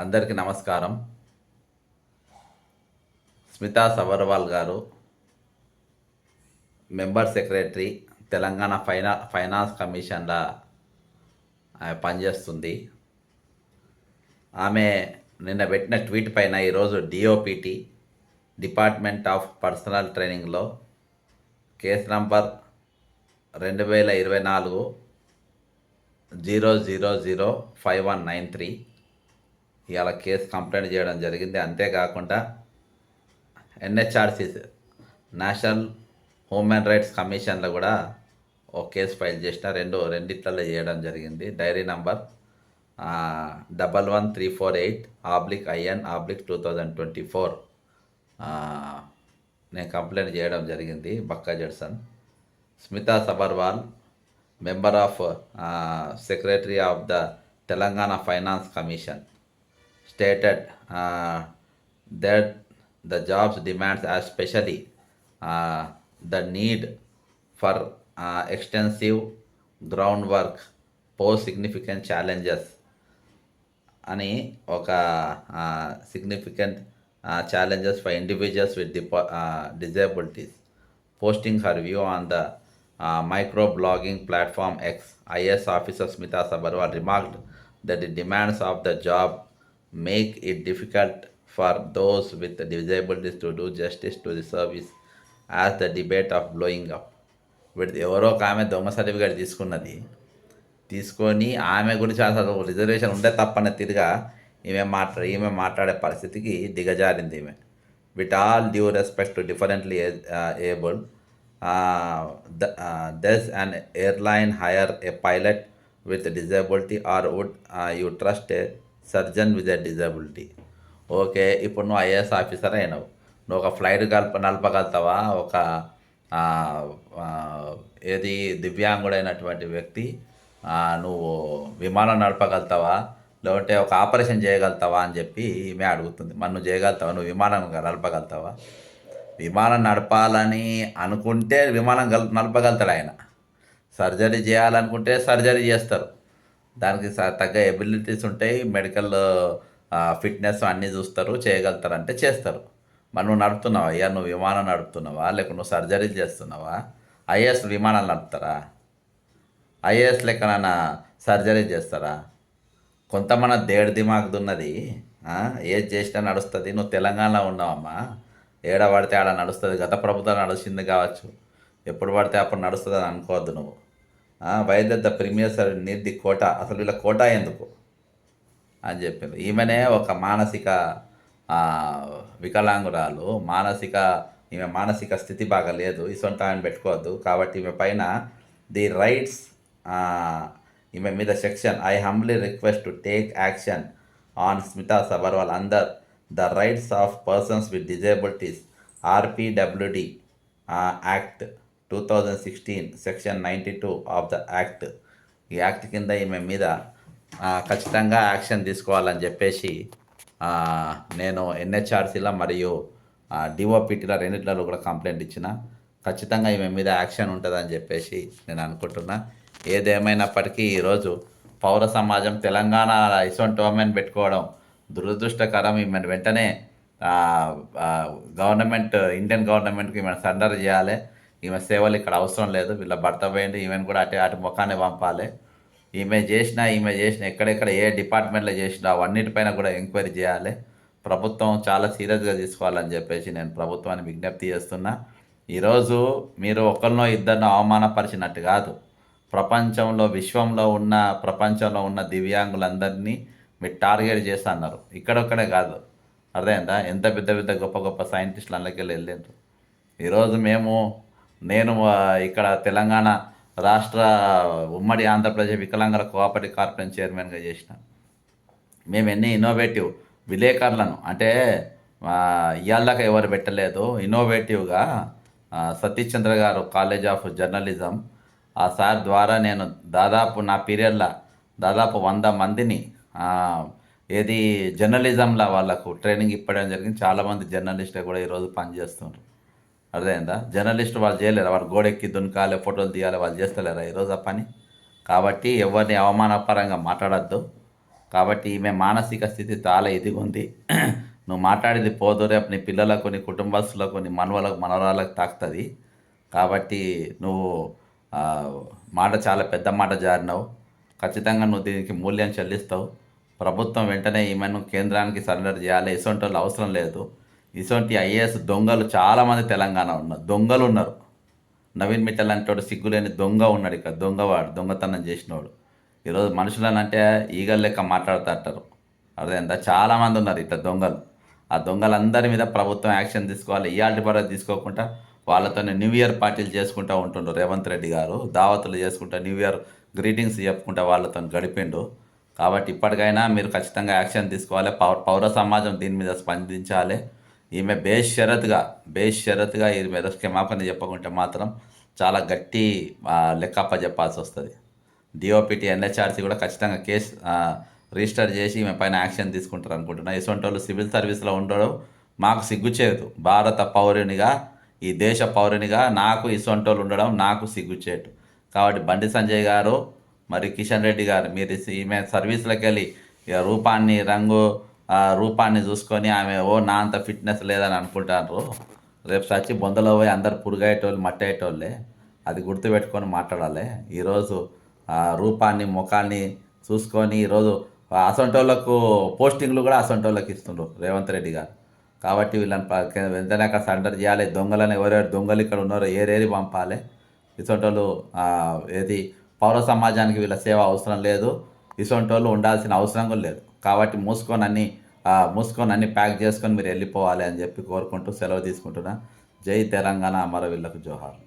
అందరికీ నమస్కారం. స్మితా సబర్వాల్ గారు మెంబర్ సెక్రటరీ తెలంగాణ ఫైనాన్స్ కమిషన్లా పనిచేస్తుంది. ఆమె నిన్న పెట్టిన ట్వీట్ పైన ఈరోజు డిఓపిటి డిపార్ట్మెంట్ ఆఫ్ పర్సనల్ ట్రైనింగ్లో కేసు నంబర్ 2024 000193 ఇవాళ కేసు కంప్లైంట్ చేయడం జరిగింది. అంతేకాకుండా ఎన్హెచ్ఆర్సి నేషనల్ హ్యూమన్ రైట్స్ కమిషన్లో కూడా ఒక కేసు ఫైల్ చేసిన రెండిట్లలో చేయడం జరిగింది. డైరీ నంబర్ 11348/IN/2024 నేను కంప్లైంట్ చేయడం జరిగింది. Bakka Judson Smita Sabharwal member of Secretary of the Telangana Finance Commission stated that the job's demands, especially the need for extensive groundwork, pose significant challenges అని ఒక significant challenges for individuals with disabilities. Posting her view on the microblogging platform X, IS officer Smita Sabharwal remarked that the demands of the job make it difficult for those with disabilities to do justice to the service as the debate of blowing up. వీటిది ఎవరో ఒక ఆమె దొంగ certificate తీసుకొని ఆమె గురించి అసలు reservation ఉండే తప్పనే తిరిగా ఈమె మాట్లాడే పరిస్థితికి దిగజారింది ఈమె. With all due respect to differently abled, does an airline hire a pilot with a disability, or would you trust a surgeon with a disability? Okay, ఇప్పుడు నువ్వు ఐఏఎస్ ఆఫీసర్ అయినావు, నువ్వు ఒక ఫ్లైట్ నడపగలుగుతావా? ఒక ఏది దివ్యాంగుడైనటువంటి వ్యక్తి నువ్వు విమానం నడపగలుగుతావా, లేదంటే ఒక ఆపరేషన్ చేయగలుగుతావా అని చెప్పి ఈమె అడుగుతుంది. మరి నువ్వు చేయగలుగుతావా? నువ్వు విమానం నడపగలుగుతావా? విమానం నడపాలని అనుకుంటే విమానం నడపగలుగుతాడు ఆయన. సర్జరీ చేయాలనుకుంటే సర్జరీ చేస్తారు. దానికి తగ్గ ఎబిలిటీస్ ఉంటాయి, మెడికల్ ఫిట్నెస్ అన్నీ చూస్తారు, చేయగలుగుతారు అంటే చేస్తారు. మరి నువ్వు నడుపుతున్నావా? అయ్యా నువ్వు విమానం నడుపుతున్నావా, లేకుంటే నువ్వు సర్జరీ చేస్తున్నావా? ఐఏఎస్ విమానాలు నడుపుతారా? ఐఏఎస్ లెక్కనైనా సర్జరీ చేస్తారా? కొంతమంది దేడు దిమాగుతున్నది, ఏది చేసినా నడుస్తుంది. నువ్వు తెలంగాణలో ఉన్నావమ్మా, ఏడ పడితే ఆడ నడుస్తుంది. గత ప్రభుత్వం నడుస్తుంది కావచ్చు, ఎప్పుడు పడితే అప్పుడు నడుస్తుంది అని అనుకోవద్దు నువ్వు. వైద్య the premier sir need the quota, అసలు వీళ్ళ కోటా ఎందుకు అని చెప్పింది. ఈమెనే ఒక మానసిక వికలాంగురాలు, ఈమె మానసిక స్థితి బాగా లేదు, ఇసొంట ఆయన పెట్టుకోవద్దు. కాబట్టి ఈమె పైన ది రైట్స్, ఈమె మీద section I humbly request to take action on Smita Sabharwal under the rights of persons with disabilities RPWD Act 2016 Section 92 of the Act. ఈ యాక్ట్ కింద ఈమె మీద ఖచ్చితంగా యాక్షన్ తీసుకోవాలని చెప్పేసి నేను ఎన్హెచ్ఆర్సీలో మరియు డిఓపిటీలో రెండిట్లలో కూడా కంప్లైంట్ ఇచ్చిన. ఖచ్చితంగా ఈమె మీద యాక్షన్ ఉంటుందని చెప్పేసి నేను అనుకుంటున్నా. ఏదేమైనప్పటికీ ఈరోజు పౌర సమాజం తెలంగాణ ఇసొంటి ఉమెన్ పెట్టుకోవడం దురదృష్టకరం. ఈమెను వెంటనే ఇండియన్ గవర్నమెంట్కి ఈమెను సరెండర్ చేయాలి. ఈమె సేవలు ఇక్కడ అవసరం లేదు. వీళ్ళ భర్త పోయింది, ఈమెను కూడా అటు ముఖాన్ని పంపాలి. ఈమె చేసిన ఎక్కడెక్కడ ఏ డిపార్ట్మెంట్లో చేసినా అవన్నిటిపైన కూడా ఎంక్వైరీ చేయాలి. ప్రభుత్వం చాలా సీరియస్గా తీసుకోవాలని చెప్పేసి నేను ప్రభుత్వాన్ని విజ్ఞప్తి చేస్తున్నా. ఈరోజు మీరు ఒకరినో ఇద్దరినో అవమానపరిచినట్టు కాదు, విశ్వంలో ఉన్న దివ్యాంగులందరినీ మీరు టార్గెట్ చేస్తా అన్నారు. ఇక్కడొక్కడే కాదు, అర్థమైందా? ఎంత పెద్ద గొప్ప సైంటిస్టులు అందులోకి వెళ్ళిండ్రు. ఈరోజు నేను ఇక్కడ తెలంగాణ రాష్ట్ర ఉమ్మడి ఆంధ్రప్రదేశ్ వికలాంగుల కోఆపరేటివ్ కార్పొరేషన్ చైర్మన్గా చేసిన. మేము ఎన్ని ఇన్నోవేటివ్ విలేకరులను, అంటే ఇవాళ దాకా ఎవరు పెట్టలేదు, ఇన్నోవేటివ్గా సతీష్ చంద్ర గారు కాలేజ్ ఆఫ్ జర్నలిజం, ఆ సార్ ద్వారా నేను దాదాపు నా పీరియడ్లో దాదాపు 100 మందిని జర్నలిజంలో వాళ్ళకు ట్రైనింగ్ ఇప్పడం జరిగింది. చాలామంది జర్నలిస్టులు కూడా ఈరోజు పనిచేస్తున్నారు. అర్థమైందా? జర్నలిస్టు వాళ్ళు చేయలేరు, వాళ్ళు గోడెక్కి దునకాలి, ఫోటోలు తీయాలి, వాళ్ళు చేస్తలేరా ఈరోజు ఆ పని? కాబట్టి ఎవరిని అవమానపరంగా మాట్లాడద్దు. కాబట్టి ఈమె మానసిక స్థితి చాలా ఇదిగా ఉంది. నువ్వు మాట్లాడేది పోదు రేపు నీ పిల్లలకు, నీ కుటుంబస్తులకు, నీ మనవలకు, మనవరాలకు తాకుతుంది. కాబట్టి నువ్వు మాట చాలా పెద్ద మాట జారినావు. ఖచ్చితంగా నువ్వు దీనికి మూల్యం చెల్లిస్తావు. ప్రభుత్వం వెంటనే ఈమెను కేంద్రానికి సరెండర్ చేయాలి. ఇసొంటి వాళ్ళు అవసరం లేదు. ఇసొంటి ఐఏఎస్ దొంగలు చాలామంది తెలంగాణ ఉన్నారు, దొంగలు ఉన్నారు. నవీన్ మిట్టల్ అంటోడు సిగ్గులేని దొంగ ఉన్నాడు ఇక్కడ, దొంగవాడు, దొంగతనం చేసినవాడు. ఈరోజు మనుషులను అంటే ఈగల లెక్క మాట్లాడుతుంటారు. అదేందా చాలామంది ఉన్నారు ఇట్లా దొంగలు. ఆ దొంగలందరి మీద ప్రభుత్వం యాక్షన్ తీసుకోవాలి. ఇయాల్టి పరంగా తీసుకోకుండా వాళ్ళతో న్యూ ఇయర్ పార్టీలు చేసుకుంటూ ఉంటుండ్రు రేవంత్ రెడ్డి గారు. దావతులు చేసుకుంటా న్యూ ఇయర్ గ్రీటింగ్స్ చెప్పుకుంటా వాళ్ళతో గడిపిండు. కాబట్టి ఇప్పటికైనా మీరు ఖచ్చితంగా యాక్షన్ తీసుకోవాలి. పౌర సమాజం దీని మీద స్పందించాలి. ఈమె బేషరతుగా ఈమె మీద క్షమాపణ చెప్పకుంటే మాత్రం చాలా గట్టి లెక్కప్ప చెప్పాల్సి వస్తుంది. డిఓపిటి ఎన్హెచ్ఆర్సీ కూడా ఖచ్చితంగా కేసు రిజిస్టర్ చేసి ఈమె పైన యాక్షన్ తీసుకుంటారు అనుకుంటున్నా. ఇటువంటి వాళ్ళు సివిల్ సర్వీస్లో ఉండడం మాకు సిగ్గుచేటు. భారత పౌరునిగా, ఈ దేశ పౌరునిగా నాకు ఇటువంటి వాళ్ళు ఉండడం నాకు సిగ్గుచేటు. కాబట్టి బండి సంజయ్ గారు, మరి కిషన్ రెడ్డి గారు, మీరు ఈమె సర్వీస్లోకి వెళ్ళి ఇక రూపాన్ని చూసుకొని ఆమె నా అంత ఫిట్నెస్ లేదని అనుకుంటారు. రేపు సచ్చి బొందలో పోయి అందరు పురుగయ్యేటోళ్ళు, మట్టి అయ్యేటోళ్ళే. అది గుర్తుపెట్టుకొని మాట్లాడాలి. ఈరోజు రూపాన్ని, ముఖాన్ని చూసుకొని ఈరోజు అసొంటోళ్ళకు పోస్టింగ్లు కూడా అసొంటోళ్ళకి ఇస్తుండ్రు రేవంత్ రెడ్డి గారు. కాబట్టి వీళ్ళని వెంటనే అక్కడ సరెండర్ చేయాలి. దొంగలని ఎవరెవరు దొంగలు ఇక్కడ ఉన్నారో ఏరేరి పంపాలి. ఇసొంటోళ్ళు ఏది పౌర సమాజానికి వీళ్ళ సేవ అవసరం లేదు. ఇసొంటోళ్ళు ఉండాల్సిన అవసరం కూడా లేదు. కాబట్టి మూసుకొని అన్ని ప్యాక్ చేసుకొని మీరు వెళ్ళిపోవాలి అని చెప్పి కోరుకుంటూ సెలవు తీసుకుంటున్నా. జై తెలంగాణ, అమరవీళ్ళకు జోహార్.